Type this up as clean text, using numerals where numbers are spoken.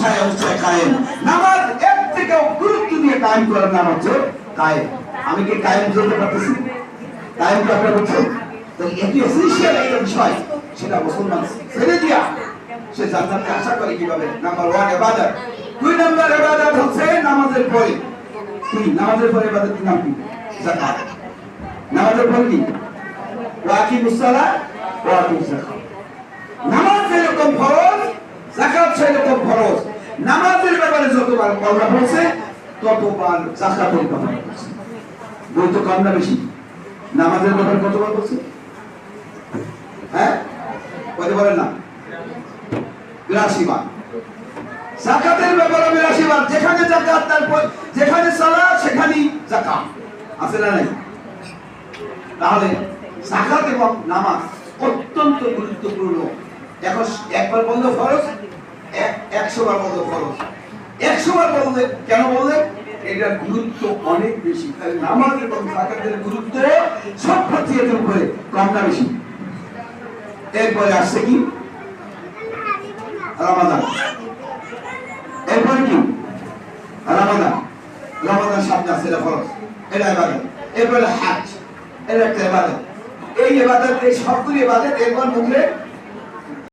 উৎসাহে উৎসাহে কায়েম। নামাজ এর থেকেও গুরুত্ব দিয়ে কায়েম করার নাম হচ্ছে কায়েম। আমি কি কায়েম করতে পারতেছি? কায়েম কি আপনারা বলছেন? তো এটি এসেনশিয়াল একটা বিষয়, সেটা মুসলমান ছেড়ে দিয়া সে জান্নাতকে আশা করে কিভাবে? নাম্বার 1 ইবাদত। 2 নাম্বার ইবাদত হচ্ছে নামাজের পরে। কি নামাজের পরে ইবাদতের নাম কি? যাকাত। নামাজের পরে কি? ওয়াকিমুস সালাত ওয়া আতুজ যাকাত। নামাজ যেরকম ফরজ, যাকাত সেরকম ফরজ। নামাজের ব্যাপারে যতবার আল্লাহ বলেছে ততবার যাকাতের কথা বলেছে। বলতো কম না বেশি? নামাজের ব্যাপারে কতবার বলছে? হ্যাঁ, কত বলেন না? 82 বার। যাকাতের ব্যাপারে 82 বার। যেখানে যাকাত, তারপর যেখানে সালাত সেখানেই যাকাত। আছে না নাই? তাহলে যাকাত এবং নামাজ অত্যন্ত গুরুত্বপূর্ণ। এখন একবার বললে ফরজ, 100 বার বললে ফরজ। 100 বার বললে কেন বললেন? এটার গুরুত্ব অনেক বেশি। তাই নামাজ এবং যাকাতের গুরুত্ব সব ফরজিয়াতের উপরে কম না বেশি? এরপরে আসছে কি? রমাদান। এরপরে কি? রমাদান। রমাদান সামনে আছে, এটা ফরজ, এটা ইবাদত। এরপরে হাজ, এটা একটা ইবাদত। এই ইবাদত, এই সবগুলি ইবাদত এরপর মুখে